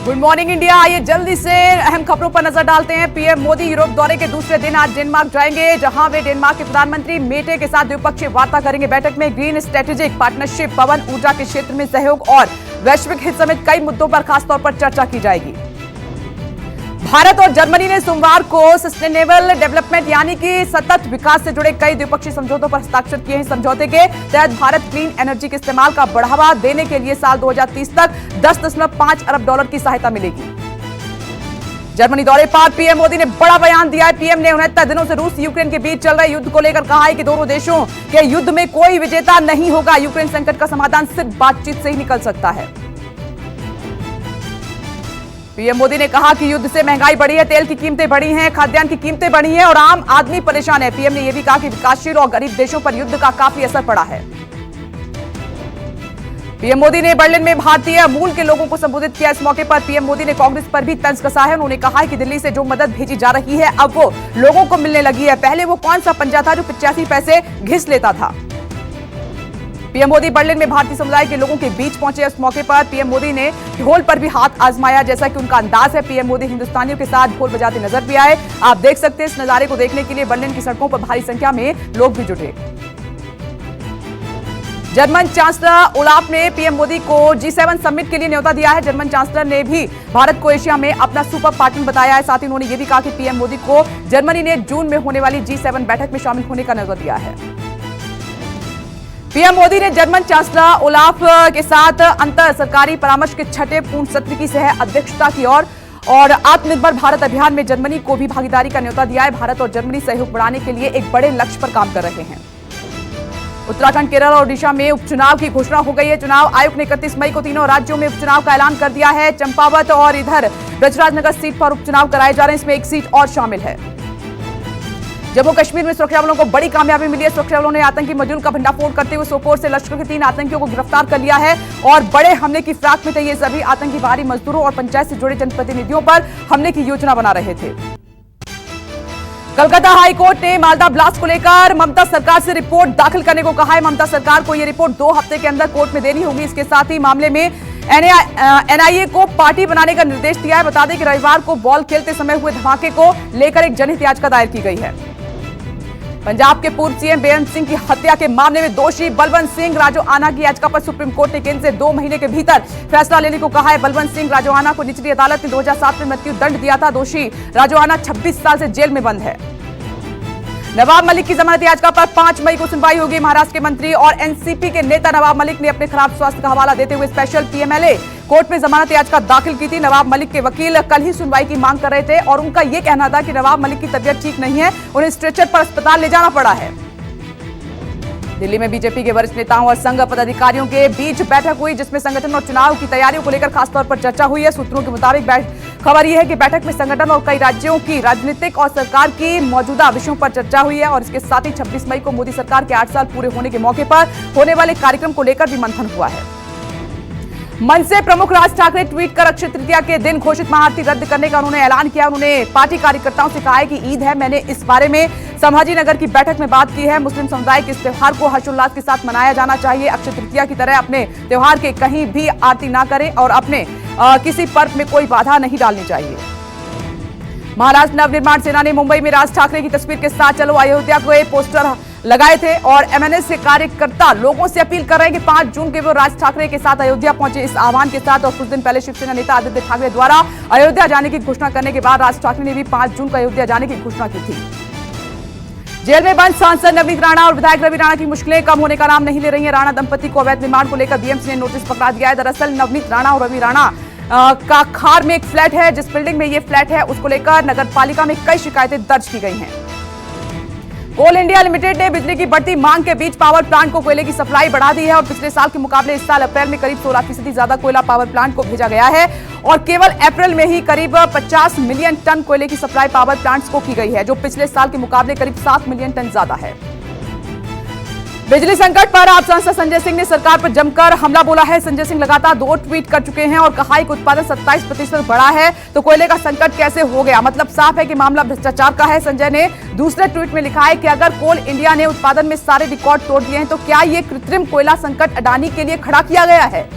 Good morning India. आइए जल्दी से अहम खबरों पर नजर डालते हैं। पीएम मोदी यूरोप दौरे के दूसरे दिन आज डेनमार्क जाएंगे, जहां वे डेनमार्क के प्रधानमंत्री मेटे के साथ द्विपक्षीय वार्ता करेंगे। बैठक में ग्रीन स्ट्रेटेजिक पार्टनरशिप, पवन ऊर्जा के क्षेत्र में सहयोग और वैश्विक हित समेत कई मुद्दों पर खासतौर पर चर्चा की जाएगी। भारत और जर्मनी ने सोमवार को सस्टेनेबल डेवलपमेंट यानी कि सतत विकास से जुड़े कई द्विपक्षीय समझौतों पर हस्ताक्षर किए हैं। समझौते के तहत भारत क्लीन एनर्जी के इस्तेमाल का बढ़ावा देने के लिए साल 2030 तक 10.5 अरब डॉलर की सहायता मिलेगी। जर्मनी दौरे पर पीएम मोदी ने बड़ा बयान दिया है। पीएम ने 69 दिनों से रूस यूक्रेन के बीच चल रहे युद्ध को लेकर कहा है कि दोनों देशों के युद्ध में कोई विजेता नहीं होगा। यूक्रेन संकट का समाधान सिर्फ बातचीत से ही निकल सकता है। पीएम मोदी ने कहा कि युद्ध से महंगाई बढ़ी है, तेल की कीमतें बढ़ी हैं, खाद्यान्न की कीमतें बढ़ी हैं और आम आदमी परेशान है। पीएम ने यह भी कहा कि विकासशील और गरीब देशों पर युद्ध का काफी असर पड़ा है। पीएम मोदी ने बर्लिन में भारतीय मूल के लोगों को संबोधित किया। इस मौके पर पीएम मोदी ने कांग्रेस पर भी तंज कसा है। उन्होंने कहा कि दिल्ली से जो मदद भेजी जा रही है अब वो लोगों को मिलने लगी है। पहले वो कौन सा पंजा था जो 85 पैसे घिस लेता था। पीएम मोदी बर्लिन में भारतीय समुदाय के लोगों के बीच पहुंचे। इस मौके पर पीएम मोदी ने ढोल पर भी हाथ आजमाया, जैसा कि उनका अंदाज है। पीएम मोदी हिंदुस्तानियों के साथ ढोल बजाते नजर भी आए। आप देख सकते हैं इस नजारे को देखने के लिए बर्लिन की सड़कों पर भारी संख्या में लोग भी जुटे। जर्मन चांसलर ओलाफ ने पीएम मोदी को G7 समिट के लिए न्योता दिया है। जर्मन चांसलर ने भी भारत को एशिया में अपना सुपर पार्टनर बताया है। साथ ही उन्होंने यह भी कहा कि पीएम मोदी को जर्मनी ने जून में होने वाली G7 बैठक में शामिल होने का न्योता दिया है। पीएम मोदी ने जर्मन चांसलर ओलाफ के साथ अंतर सरकारी परामर्श के छठे पूर्ण सत्र की सह अध्यक्षता की और आत्मनिर्भर भारत अभियान में जर्मनी को भी भागीदारी का न्योता दिया है। भारत और जर्मनी सहयोग बढ़ाने के लिए एक बड़े लक्ष्य पर काम कर रहे हैं। उत्तराखंड, केरल और ओडिशा में उपचुनाव की घोषणा हो गई है। चुनाव आयोग ने 31 मई को तीनों राज्यों में उपचुनाव का ऐलान कर दिया है। चंपावत और इधर ब्रजराजनगर सीट पर उपचुनाव कराए जा रहे हैं। इसमें एक सीट और शामिल है। जम्मू कश्मीर में सुरक्षा बलों को बड़ी कामयाबी मिली है। सुरक्षा बलों ने आतंकी मॉड्यूल का भंडाफोड़ करते हुए सोपोर से लश्कर के 3 आतंकियों को गिरफ्तार कर लिया है और बड़े हमले की फिराक में थे। ये सभी आतंकी बाहरी मजदूरों और पंचायत से जुड़े जनप्रतिनिधियों पर हमले की योजना बना रहे थे। कलकत्ता हाई कोर्ट ने मालदा ब्लास्ट को लेकर ममता सरकार से रिपोर्ट दाखिल करने को कहा है। ममता सरकार को यह रिपोर्ट 2 हफ्ते के अंदर कोर्ट में देनी होगी। इसके साथ ही मामले में एनआईए को पार्टी बनाने का निर्देश दिया है। बता दें कि रविवार को बॉल खेलते समय हुए धमाके को लेकर एक जनहित याचिका दायर की गई है। पंजाब के पूर्व सीएम बेअंत सिंह की हत्या के मामले में दोषी बलवंत सिंह राजोआना की याचिका पर सुप्रीम कोर्ट ने केंद्र से 2 महीने के भीतर फैसला लेने को कहा है। बलवंत सिंह राजोआना को निचली अदालत ने 2007 में मृत्यु दंड दिया था। दोषी राजोआना 26 साल से जेल में बंद है। नवाब मलिक की जमानत याचिका पर 5 मई को सुनवाई होगी। महाराष्ट्र के मंत्री और एनसीपी के नेता नवाब मलिक ने अपने खराब स्वास्थ्य का हवाला देते हुए स्पेशल पीएमएलए कोर्ट में जमानत याचिका दाखिल की थी। नवाब मलिक के वकील कल ही सुनवाई की मांग कर रहे थे और उनका यह कहना था कि नवाब मलिक की तबीयत ठीक नहीं है, उन्हें स्ट्रेचर पर अस्पताल ले जाना पड़ा है। दिल्ली में बीजेपी के वरिष्ठ नेताओं और संघ पदाधिकारियों के बीच बैठक हुई, जिसमें संगठन और चुनाव की तैयारियों को लेकर खासतौर पर चर्चा हुई है। सूत्रों के मुताबिक खबर यह है कि बैठक में संगठन और कई राज्यों की राजनीतिक और सरकार की मौजूदा विषयों पर चर्चा हुई है और इसके साथ ही 26 मई को मोदी सरकार के 8 साल पूरे होने के मौके पर होने वाले कार्यक्रम को लेकर भी मंथन हुआ है। मनसे प्रमुख राज ठाकरे ट्वीट कर अक्षय तृतीया के दिन घोषित महाआरती रद्द करने का उन्होंने ऐलान किया। उन्होंने पार्टी कार्यकर्ताओं से कहा है कि ईद है, मैंने इस बारे में संभाजी नगर की बैठक में बात की है। मुस्लिम समुदाय के इस त्योहार को हर्षोल्लास के साथ मनाया जाना चाहिए। अक्षय तृतीया की तरह अपने त्योहार के कहीं भी आरती ना करें और अपने किसी पर्व में कोई बाधा नहीं डालनी चाहिए। महाराष्ट्र नवनिर्माण सेना ने मुंबई में राज ठाकरे की तस्वीर के साथ चलो अयोध्या को पोस्टर लगाए थे और एमएनएस के कार्यकर्ता लोगों से अपील कर रहे हैं कि 5 जून के वो राज ठाकरे के साथ अयोध्या पहुंचे। इस आह्वान के साथ और कुछ दिन पहले शिवसेना नेता आदित्य ठाकरे द्वारा अयोध्या जाने की घोषणा करने के बाद राज ठाकरे ने भी 5 जून को अयोध्या जाने की घोषणा की थी। जेल में बंद सांसद नवनीत राणा और विधायक रवि राणा की मुश्किलें कम होने का नाम नहीं ले रही है। राणा दंपति को अवैध निर्माण को लेकर बीएमसी ने नोटिस पकड़ा दिया है। दरअसल नवनीत राणा और रवि राणा का खार में एक फ्लैट है। जिस बिल्डिंग में ये फ्लैट है उसको लेकर नगर पालिका में कई शिकायतें दर्ज की गई हैं। कोल इंडिया लिमिटेड ने बिजली की बढ़ती मांग के बीच पावर प्लांट को कोयले की सप्लाई बढ़ा दी है और पिछले साल के मुकाबले इस साल अप्रैल में करीब 16% ज्यादा कोयला पावर प्लांट को भेजा गया है और केवल अप्रैल में ही करीब 50 मिलियन टन कोयले की सप्लाई पावर प्लांट्स को की गई है, जो पिछले साल के मुकाबले करीब 7 मिलियन टन ज्यादा है। बिजली संकट पर आप सांसद संजय सिंह ने सरकार पर जमकर हमला बोला है। संजय सिंह लगातार 2 ट्वीट कर चुके हैं और कहा है कि उत्पादन 27% बढ़ा है तो कोयले का संकट कैसे हो गया। मतलब साफ है कि मामला भ्रष्टाचार का है। संजय ने दूसरे ट्वीट में लिखा है कि अगर कोल इंडिया ने उत्पादन में सारे रिकॉर्ड तोड़ दिए हैं तो क्या ये कृत्रिम कोयला संकट अडानी के लिए खड़ा किया गया है।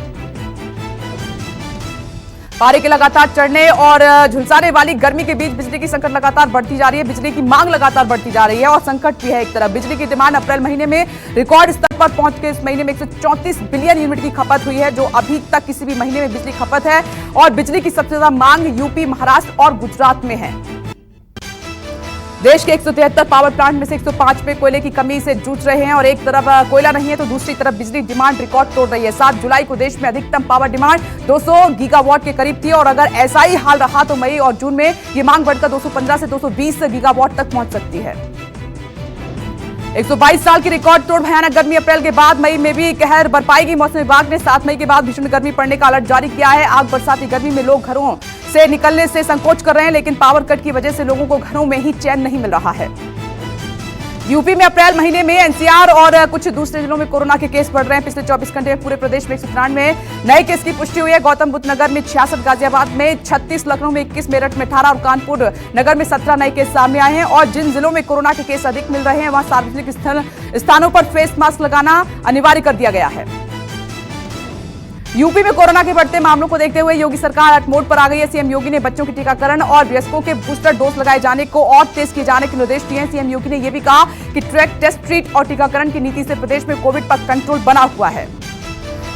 पारे के लगातार चढ़ने और झुलसाने वाली गर्मी के बीच बिजली की संकट लगातार बढ़ती जा रही है। बिजली की मांग लगातार बढ़ती जा रही है और संकट भी है एक तरफ। बिजली की डिमांड अप्रैल महीने में रिकॉर्ड स्तर पर पहुंच के इस महीने में 134 बिलियन यूनिट की खपत हुई है, जो अभी तक किसी भी महीने में बिजली खपत है। और बिजली की सबसे ज्यादा मांग यूपी, महाराष्ट्र और गुजरात में है। देश के 173 पावर प्लांट में से 105 में कोयले की कमी से जूझ रहे हैं और एक तरफ कोयला नहीं है तो दूसरी तरफ बिजली डिमांड रिकॉर्ड तोड़ रही है। 7 जुलाई को देश में अधिकतम पावर डिमांड 200 गीगावाट के करीब थी और अगर ऐसा ही हाल रहा तो मई और जून में ये मांग बढ़कर 215 से 220 गीगावाट तक पहुंच सकती है। 122 साल की रिकॉर्ड तोड़ भयानक गर्मी अप्रैल के बाद मई में भी कहर बरपाएगी। मौसम विभाग ने 7 मई के बाद भीषण गर्मी पड़ने का अलर्ट जारी किया है। आग बरसाती गर्मी में लोग घरों से निकलने से संकोच कर रहे हैं, लेकिन पावर कट की वजह से लोगों को घरों में ही चैन नहीं मिल रहा है। यूपी में अप्रैल महीने में एनसीआर और कुछ दूसरे जिलों में कोरोना के केस बढ़ रहे हैं। पिछले 24 घंटे में पूरे प्रदेश में 193 नए केस की पुष्टि हुई है। गौतम बुद्ध नगर में 66, गाजियाबाद में 36, लखनऊ में 21, मेरठ में 18 और कानपुर नगर में 17 नए केस सामने आए हैं। और जिन जिलों में कोरोना के केस अधिक मिल रहे हैं वहां सार्वजनिक स्थानों पर फेस मास्क लगाना अनिवार्य कर दिया गया है। यूपी में कोरोना के बढ़ते मामलों को देखते हुए योगी सरकार अलर्ट मोड पर आ गई है। सीएम योगी ने बच्चों के टीकाकरण और वयस्कों के बूस्टर डोज लगाए जाने को और तेज किए जाने के निर्देश दिए हैं। सीएम योगी ने यह भी कहा कि ट्रैक, टेस्ट, ट्रीट और टीकाकरण की नीति से प्रदेश में कोविड पर कंट्रोल बना हुआ है।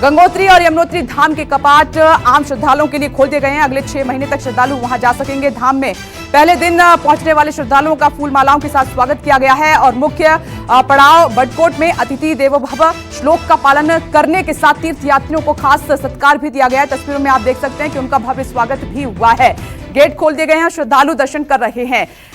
गंगोत्री और यमुनोत्री धाम के कपाट आम श्रद्धालुओं के लिए खोल दिए गए हैं। अगले 6 महीने तक श्रद्धालु वहां जा सकेंगे। धाम में पहले दिन पहुंचने वाले श्रद्धालुओं का फूल मालाओं के साथ स्वागत किया गया है और मुख्य पड़ाव बडकोट में अतिथि देवो भव श्लोक का पालन करने के साथ तीर्थ यात्रियों को खास सत्कार भी दिया गया है। तस्वीरों में आप देख सकते हैं कि उनका भव्य स्वागत भी हुआ है। गेट खोल दिए गए हैं, श्रद्धालु दर्शन कर रहे हैं।